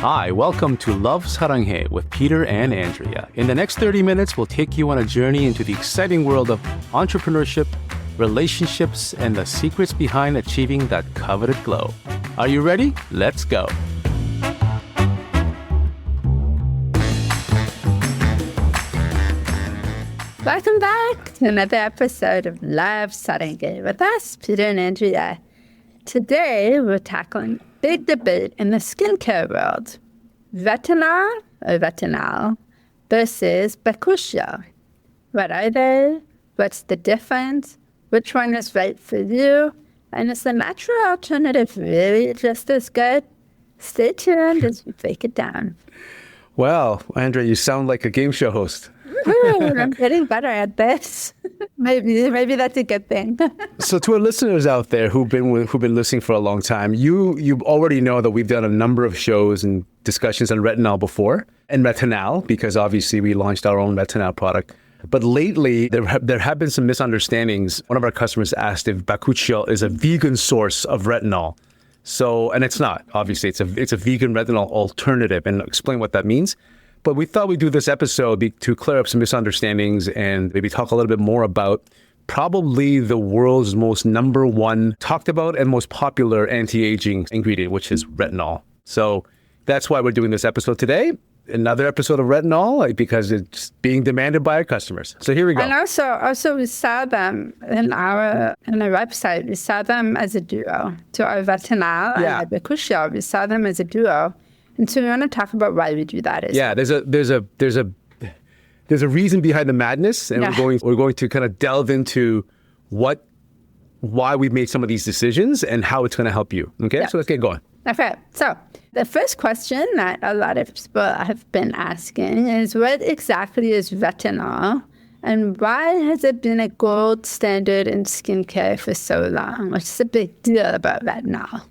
Hi, welcome to Love Saranghae with Peter and Andrea. In the next 30 minutes, we'll take you on a journey into the exciting world of entrepreneurship, relationships, and the secrets behind achieving that coveted glow. Are you ready? Let's go. Welcome back to another episode of Love Saranghae with us, Peter and Andrea. Today, we're tackling a big debate in the skincare world. Retinol or Retinal versus Bakuchiol. What are they? What's the difference? Which one is right for you? And is the natural alternative really just as good? Stay tuned as we break it down. Well, Andrea, you sound like a game show host. I'm getting better at this. Maybe that's a good thing. So to our listeners out there who've been listening for a long time, you already know that we've done a number of shows and discussions on retinol before, and Retinal, because obviously we launched our own Retinal product. But lately, there have been some misunderstandings. One of our customers asked if Bakuchiol is a vegan source of retinol. So, and it's not. Obviously, it's a vegan retinol alternative, and I'll explain what that means. But we thought we'd do this episode to clear up some misunderstandings and maybe talk a little bit more about probably the world's most number one talked about and most popular anti-aging ingredient, which is retinol. So that's why we're doing this episode today. Another episode of retinol because it's being demanded by our customers. So here we go. And also we sell them in our website. We sell them as a duo to our Retinal and Bakuchiol. We sell them as a duo. And so we want to talk about why we do that. There's a reason behind the madness, and we're going to kind of delve into why we've made some of these decisions and how it's going to help you. Okay, so let's get going. Okay, so the first question that a lot of people have been asking is, what exactly is retinol, and why has it been a gold standard in skincare for so long? What's the big deal about retinol?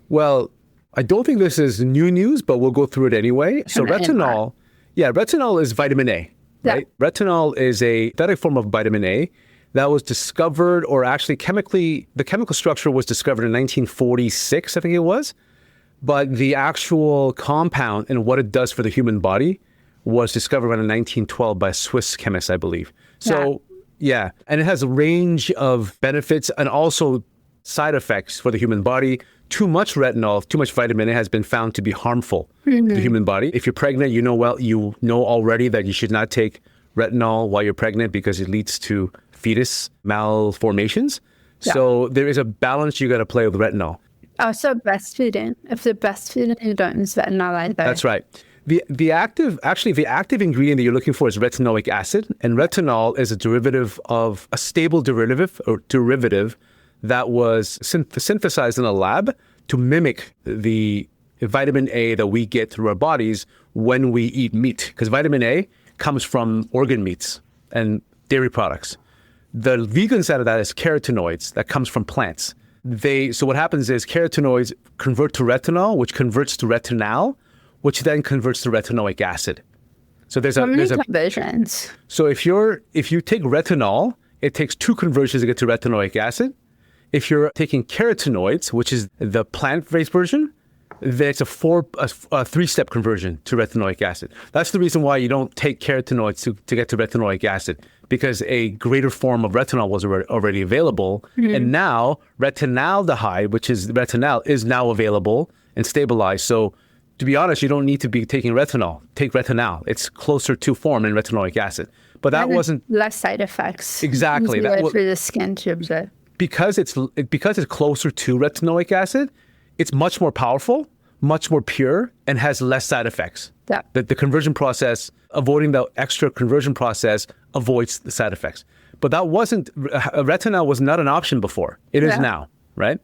Well, I don't think this is new news, but we'll go through it anyway. So retinol is vitamin A, right? Yeah. Retinol is a synthetic form of vitamin A that was discovered, or actually the chemical structure was discovered in 1946, I think it was. But the actual compound and what it does for the human body was discovered in 1912 by a Swiss chemist, I believe. So, and it has a range of benefits and also side effects for the human body. Too much retinol, too much vitamin A has been found to be harmful to the human body. If you're pregnant, you know already that you should not take retinol while you're pregnant because it leads to fetus malformations. Yeah. So there is a balance you got to play with retinol. Also breastfeeding. If they're breastfeeding, you don't use retinol either. That's right. The active ingredient that you're looking for is retinoic acid, and retinol is a stable derivative that was synthesized in a lab to mimic the vitamin A that we get through our bodies when we eat meat. Because vitamin A comes from organ meats and dairy products. The vegan side of that is carotenoids that comes from plants. So what happens is carotenoids convert to retinol, which converts to retinal, which then converts to retinoic acid. So there's conversions. So if you take retinol, it takes 2 conversions to get to retinoic acid. If you're taking carotenoids, which is the plant-based version, then it's a 3-step conversion to retinoic acid. That's the reason why you don't take carotenoids to get to retinoic acid, because a greater form of retinol was already available. Mm-hmm. And now retinaldehyde, which is retinal, is now available and stabilized. So to be honest, you don't need to be taking retinol. Take retinal. It's closer to form in retinoic acid. But that wasn't... less side effects. Exactly. For the skin to observe. Because it's closer to retinoic acid, it's much more powerful, much more pure, and has less side effects. Yeah. The conversion process, avoiding the extra conversion process, avoids the side effects. But retinol was not an option before. It is now, right?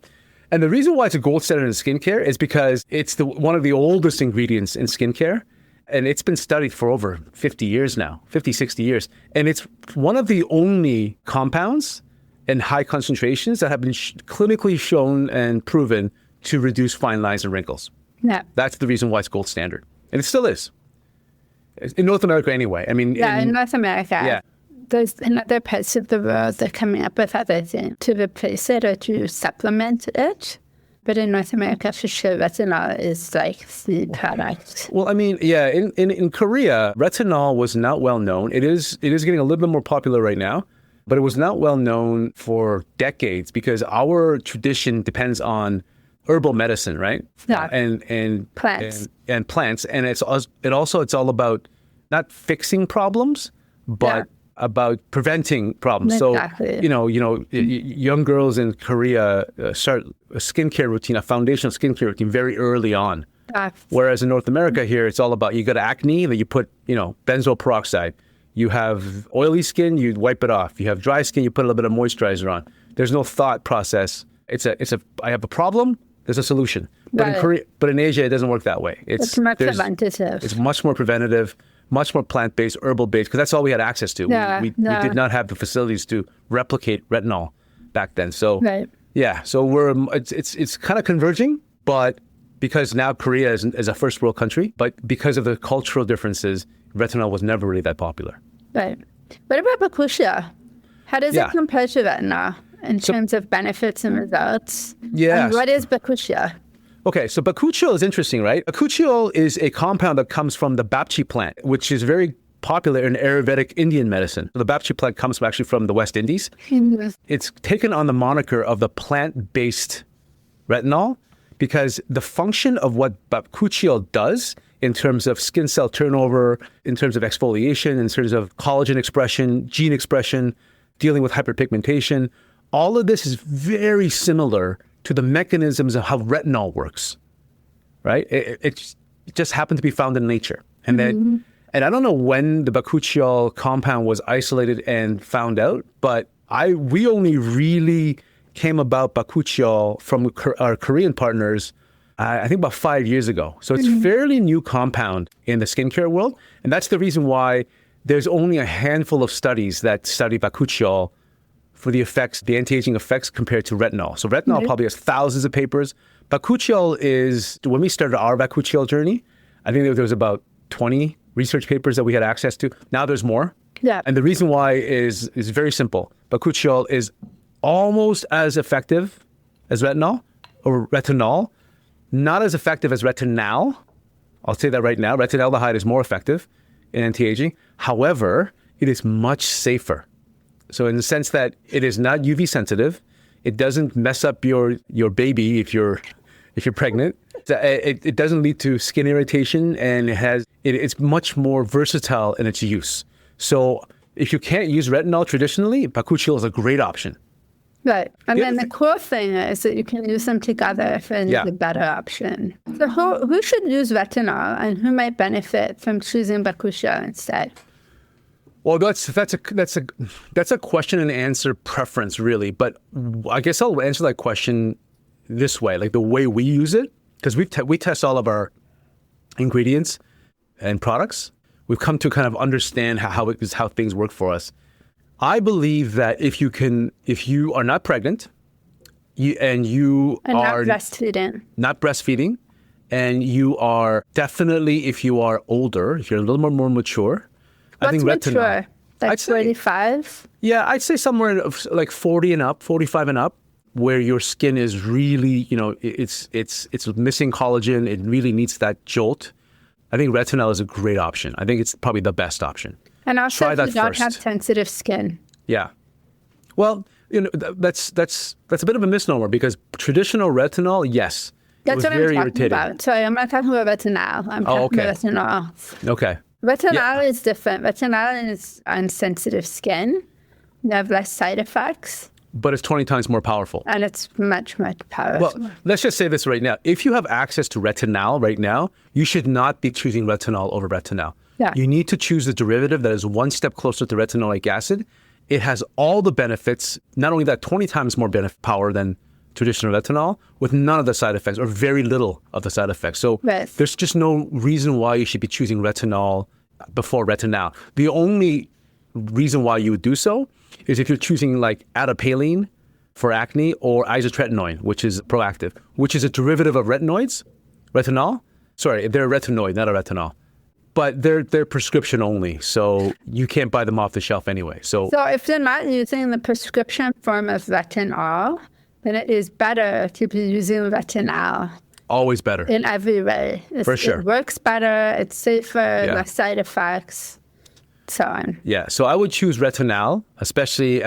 And the reason why it's a gold standard in skincare is because it's one of the oldest ingredients in skincare. And it's been studied for over 50 years now, 50, 60 years. And it's one of the only compounds in high concentrations that have been clinically shown and proven to reduce fine lines and wrinkles. Yeah. That's the reason why it's gold standard. And it still is. In North America anyway. I mean, in North America. Yeah. There's in other parts of the world, they're coming up with other things to replace it or to supplement it. but in North America, for sure, retinol is like the product. Well, I mean, yeah, in Korea, retinol was not well known. It is getting a little bit more popular right now, but it was not well known for decades because our tradition depends on herbal medicine, right? Yeah. And Plants. And plants, and it's all about not fixing problems, but about preventing problems. Exactly. So, young girls in Korea start a skincare routine, a foundational skincare routine very early on. Whereas in North America here, it's all about you got acne, that you put, benzoyl peroxide. You have oily skin, you wipe it off. You have dry skin, you put a little bit of moisturizer on. There's no thought process. I have a problem, there's a solution. But in Asia, it doesn't work that way. It's more preventative. It's much more preventative, much more plant-based, herbal-based, because that's all we had access to. We did not have the facilities to replicate retinol back then. So so it's kind of converging, but because now Korea is a first world country, but because of the cultural differences, retinol was never really that popular. Right. What about Bakuchiol? How does it compare to retinol in terms of benefits and results? Yeah. And what is Bakuchiol? Okay, so Bakuchiol is interesting, right? Bakuchiol is a compound that comes from the Babchi plant, which is very popular in Ayurvedic Indian medicine. The Babchi plant comes actually from the West Indies. It's taken on the moniker of the plant-based retinol because the function of what Bakuchiol does in terms of skin cell turnover, in terms of exfoliation, in terms of collagen expression, gene expression, dealing with hyperpigmentation, all of this is very similar to the mechanisms of how retinol works, right? It just happened to be found in nature. And then, and I don't know when the Bakuchiol compound was isolated and found out, but we only really came about Bakuchiol from our Korean partners, I think about 5 years ago. So it's a fairly new compound in the skincare world. And that's the reason why there's only a handful of studies that study Bakuchiol for the effects, the anti-aging effects compared to retinol. So retinol probably has thousands of papers. Bakuchiol is, when we started our Bakuchiol journey, I think there was about 20 research papers that we had access to. Now there's more. Yeah. And the reason why is very simple. Bakuchiol is almost as effective as retinol or retinol, not as effective as retinal. I'll say that right now. Retinaldehyde is more effective in anti-aging. However, it is much safer. So in the sense that it is not UV sensitive, it doesn't mess up your baby if you're pregnant. It doesn't lead to skin irritation, and it's much more versatile in its use. So if you can't use retinol traditionally, Bakuchiol is a great option. Right. And then the cool thing is that you can use them together for the better option. So who should use retinol and who might benefit from choosing Bakuchiol instead? Well, that's a question and answer preference, really. But I guess I'll answer that question this way, like the way we use it, because we test all of our ingredients and products. We've come to kind of understand how things work for us. I believe that if you are not pregnant, and not breastfeeding, and you are definitely, if you are older, if you're a little more mature. What's I think mature? retinol. Like 35? Yeah, I'd say somewhere like 40 and up, 45 and up, where your skin is really, it's missing collagen. It really needs that jolt. I think retinol is a great option. I think it's probably the best option. And also, try if you don't have sensitive skin. Yeah. Well, that's a bit of a misnomer because traditional retinol, yes, that's what I'm talking irritating. about. Sorry, I'm not talking about retinol. I'm talking about retinol. Okay. Retinol is different. Retinol is on sensitive skin. You have less side effects. But it's 20 times more powerful. And it's much, much powerful. Well, let's just say this right now. If you have access to retinol right now, you should not be choosing retinol over retinol. Yeah. You need to choose the derivative that is one step closer to retinolic acid. It has all the benefits, not only that, 20 times more power than traditional retinol, with none of the side effects or very little of the side effects. So there's just no reason why you should be choosing retinol before retinol. The only reason why you would do so is if you're choosing like adapalene for acne or isotretinoin, which is proactive, which is a derivative of retinol. Sorry, they're a retinoid, not a retinol. But they're prescription only, so you can't buy them off the shelf anyway. So if they're not using the prescription form of retinol, then it is better to be using Retinal Always better. in every way. For sure. It works better, it's safer, less side effects, so on. Yeah, so I would choose Retinal, especially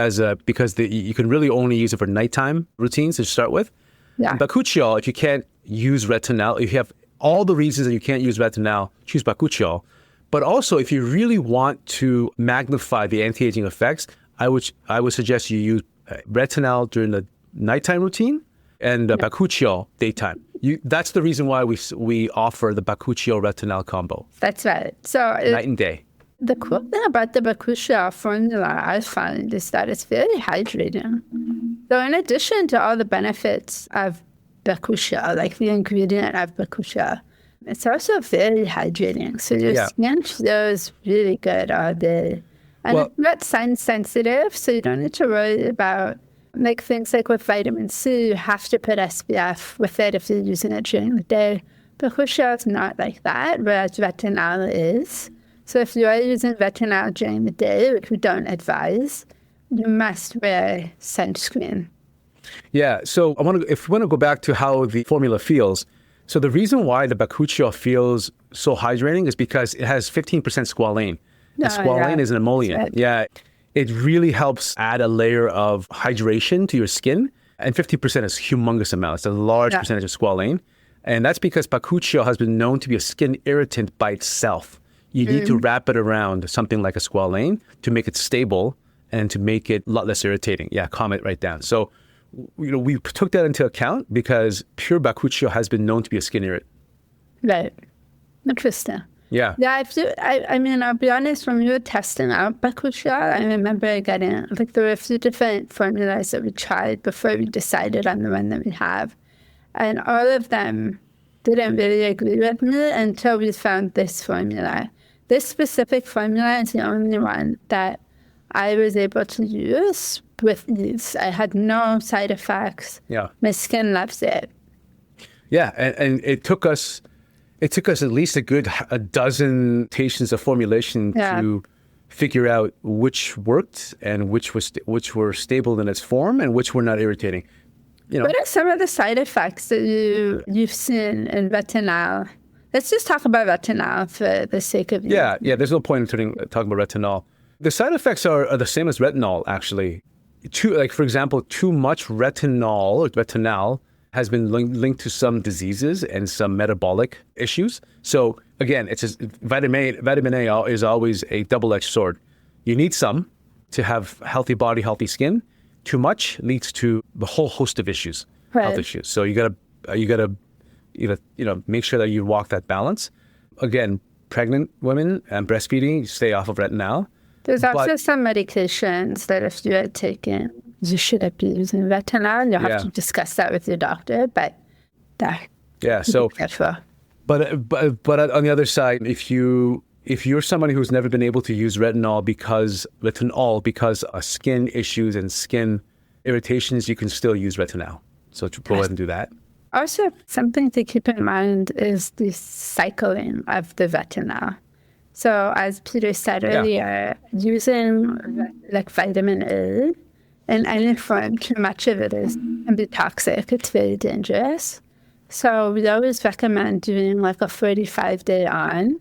because you can really only use it for nighttime routines to start with. Yeah. Bakuchiol, if you can't use Retinal, if you have all the reasons that you can't use Retinal, choose Bakuchiol. But also, if you really want to magnify the anti-aging effects, I would suggest you use Retinal during the nighttime routine and Bakuchiol daytime. That's the reason why we offer the Bakuchiol Retinal combo. That's right. So night and day. The cool thing about the Bakuchiol formula, I find, is that it's very hydrating. So in addition to all the benefits of Bakuchiol, like the ingredient of Bakuchiol, it's also very hydrating. So your skin feels really good all day. And it's not sun sensitive, so you don't need to worry about like things like with vitamin C, you have to put SPF with it if you're using it during the day. Bakuchiol is not like that, whereas Retinal is. So if you are using Retinal during the day, which we don't advise, you must wear sunscreen. Yeah, so if we want to go back to how the formula feels, so the reason why the Bakuchiol feels so hydrating is because it has 15% squalane. And squalane is an emollient. Right. Yeah, it really helps add a layer of hydration to your skin. And 50% is humongous amount. It's a large percentage of squalane. And that's because Bakuchiol has been known to be a skin irritant by itself. You need to wrap it around something like a squalane to make it stable and to make it a lot less irritating. Yeah, calm it right down. So, we took that into account because pure Bakuchiol has been known to be a skin irritant. Right. Interesting. Yeah. Yeah, I mean, I'll be honest, when we were testing out Bakuchiol, I remember getting, there were a few different formulas that we tried before we decided on the one that we have. And all of them didn't really agree with me until we found this formula. This specific formula is the only one that I was able to use with ease. I had no side effects. Yeah. My skin loves it. Yeah, and it took us at least a dozen stations of formulation to figure out which worked and which were stable in its form and which were not irritating. What are some of the side effects that you've seen in Retinal? Let's just talk about Retinal for the sake of you. Yeah. There's no point in talking about Retinol. The side effects are the same as Retinol, actually. For example, too much Retinal has been linked to some diseases and some metabolic issues. So again, it's just vitamin A is always a double-edged sword. You need some to have healthy body, healthy skin. Too much leads to a whole host of issues, health issues. So you gotta make sure that you walk that balance. Again, pregnant women and breastfeeding, stay off of Retinal. There's also some medications that if you are taking, you shouldn't be using Retinol. You'll have to discuss that with your doctor, but so but on the other side, if you're somebody who's never been able to use Retinol because of skin issues and skin irritations, you can still use Retinol. So go ahead and do that. Also, something to keep in mind is the cycling of the Retinol. So as Peter said earlier, using vitamin A in any form, too much of it can be toxic. It's very dangerous. So we always recommend doing a 45-day on,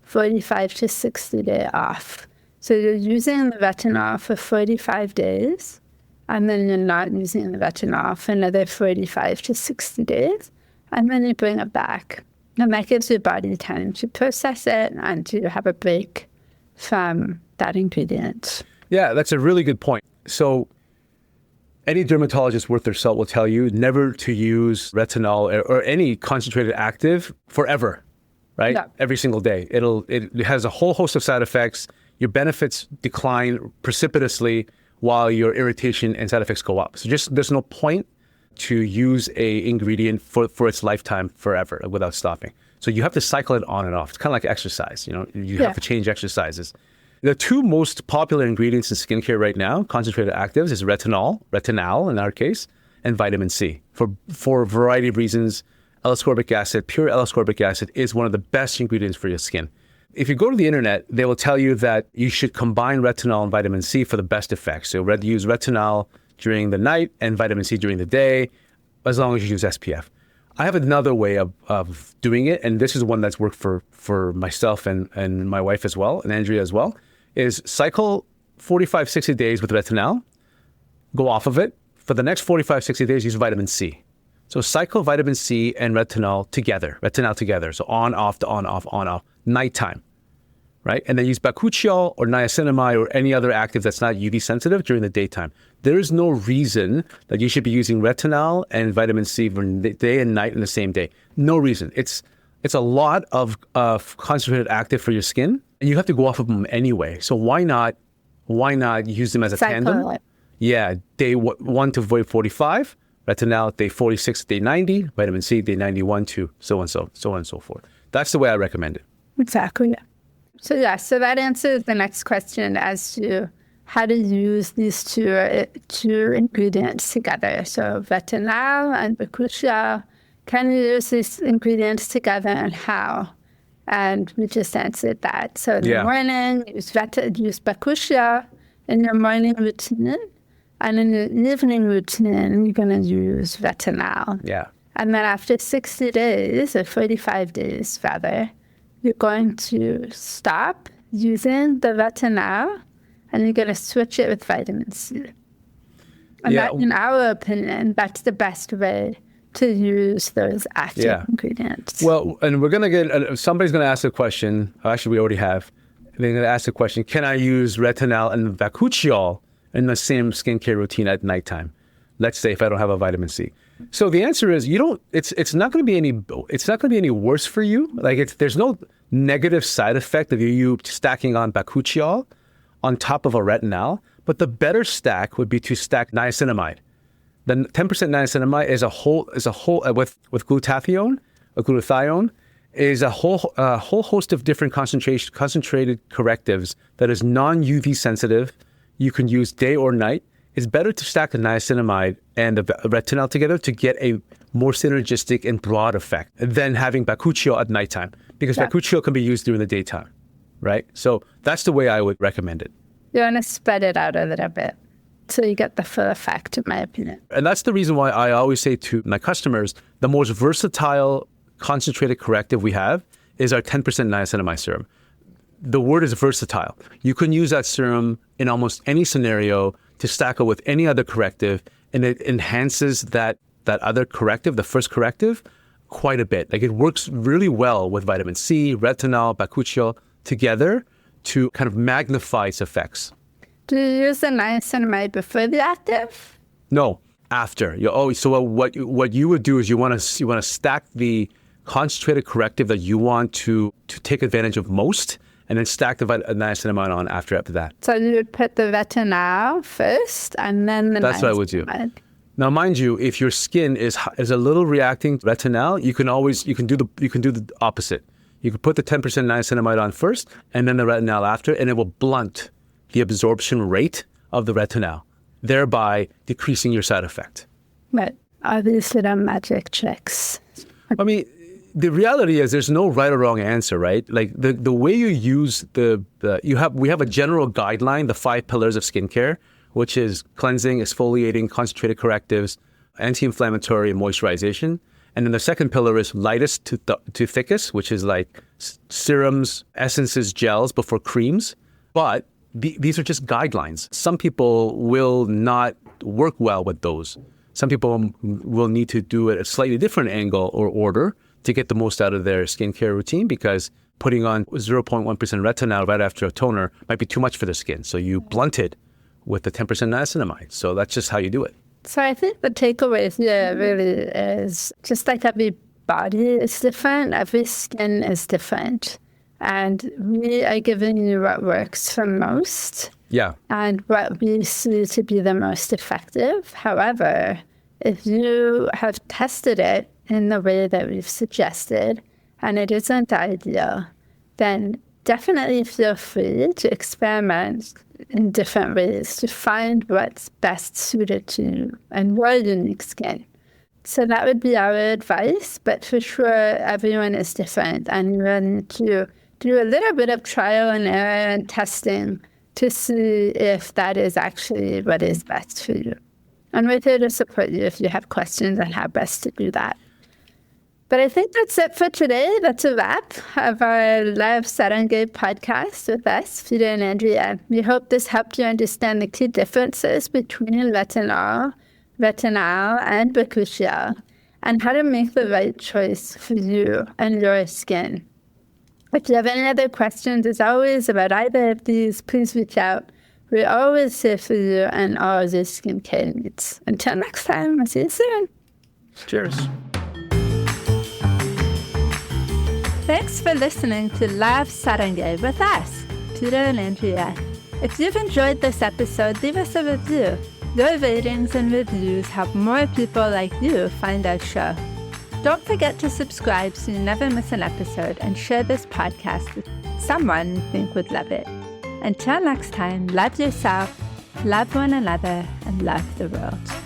45 to 60-day off. So you're using the Retinol for 45 days, and then you're not using the Retinol for another 45 to 60 days, and then you bring it back. And that gives your body time to process it and to have a break from that ingredient. Yeah, that's a really good point. So any dermatologist worth their salt will tell you never to use Retinol or any concentrated active forever, right? No. Every single day. It has a whole host of side effects. Your benefits decline precipitously while your irritation and side effects go up. So there's no point to use a ingredient for its lifetime forever without stopping. So you have to cycle it on and off. It's kind of like exercise. You have to change exercises. The two most popular ingredients in skincare right now, concentrated actives, is Retinal in our case, and vitamin C. For a variety of reasons, L-ascorbic acid, pure L-ascorbic acid is one of the best ingredients for your skin. If you go to the internet, they will tell you that you should combine Retinol and vitamin C for the best effects. So use Retinol during the night and vitamin C during the day, as long as you use SPF. I have another way of doing it, and this is one that's worked for myself and my wife as well, and Andrea as well, is cycle 45, 60 days with Retinal, go off of it. For the next 45, 60 days, use vitamin C. So cycle vitamin C and Retinal together. So on, off, on, off, nighttime, right? And then use Bakuchiol or niacinamide or any other active that's not UV sensitive during the daytime. There is no reason that you should be using Retinal and vitamin C for day and night in the same day. No reason. It's a lot of concentrated active for your skin, and you have to go off of them anyway. So why not use them as a tandem? Yeah, day 1 to day 45, Retinal day 46 to day 90, vitamin C day 91 to so on and so forth. That's the way I recommend it. Exactly. So that answers the next question as to how to use these two ingredients together. So Retinal and Bakuchiol, can you use these ingredients together and how? And we just answered that. So in the morning, use Bakuchiol in your morning routine. And in the evening routine, you're going to use Retinal. Yeah. And then after 60 days, or 45 days rather, you're going to stop using the Retinal and you're going to switch it with vitamin C. And that, in our opinion, that's the best way to use those active ingredients. Well, and we're going to get, somebody's going to ask a question. Actually, we already have. They're going to ask the question, can I use Retinal and Bakuchiol in the same skincare routine at nighttime? Let's say if I don't have a vitamin C. So the answer is it's not going to be any worse for you. Like there's no negative side effect of you stacking on Bakuchiol on top of a Retinal, but the better stack would be to stack niacinamide. The 10% niacinamide is a whole with glutathione or glutathione is a whole host of different concentrated correctives that is non-UV sensitive. You can use day or night. It's better to stack the niacinamide and the Retinal together to get a more synergistic and broad effect than having Bakuchiol at nighttime, because Bakuchiol can be used during the daytime, right? So that's the way I would recommend it. You want to spread it out a little bit so you get the full effect, in my opinion. And that's the reason why I always say to my customers, the most versatile concentrated corrective we have is our 10% niacinamide serum. The word is versatile. You can use that serum in almost any scenario to stack it with any other corrective, and it enhances that other corrective, the first corrective, quite a bit. Like it works really well with vitamin C, Retinal, Bakuchiol together to kind of magnify its effects. Do you use the niacinamide before the active? No, after. So what you would do is you want to stack the concentrated corrective that you want to take advantage of most, and then stack the niacinamide on after that. So you would put the Retinal first, and then the That's niacinamide. What I would do. Now, mind you, if your skin is a little reacting to Retinal, you can do the opposite. You can put the 10% niacinamide on first, and then the Retinal after, and it will blunt the absorption rate of the Retinal, thereby decreasing your side effect. But obviously, they're magic tricks. I mean, the reality is there's no right or wrong answer, right? Like the way you use we have a general guideline, the 5 pillars of skincare, which is cleansing, exfoliating, concentrated correctives, anti-inflammatory, and moisturization. And then the second pillar is lightest to thickest, which is like serums, essences, gels before creams. But these are just guidelines. Some people will not work well with those. Some people will need to do it at a slightly different angle or order to get the most out of their skincare routine, because putting on 0.1% Retinal right after a toner might be too much for their skin. So you blunt it with the 10% niacinamide. So that's just how you do it. So I think the takeaway here really is just like every body is different, every skin is different. And we are giving you what works for most. Yeah. And what we see to be the most effective. However, if you have tested it in the way that we've suggested, and it isn't ideal, then definitely feel free to experiment in different ways to find what's best suited to you and your unique skin. So that would be our advice, but for sure, everyone is different, and you will need to do a little bit of trial and error and testing to see if that is actually what is best for you. And we're here to support you if you have questions on how best to do that. But I think that's it for today. That's a wrap of our Love Saranghae podcast with us, Peter and Andrea. We hope this helped you understand the key differences between retinol, and Bakuchiol, and how to make the right choice for you and your skin. If you have any other questions, as always, about either of these, please reach out. We're always here for you and all of your skincare needs. Until next time, I'll see you soon. Cheers. Thanks for listening to Love Saranghae with us, Peter and Andrea. If you've enjoyed this episode, leave us a review. Your ratings and reviews help more people like you find our show. Don't forget to subscribe so you never miss an episode, and share this podcast with someone you think would love it. Until next time, love yourself, love one another, and love the world.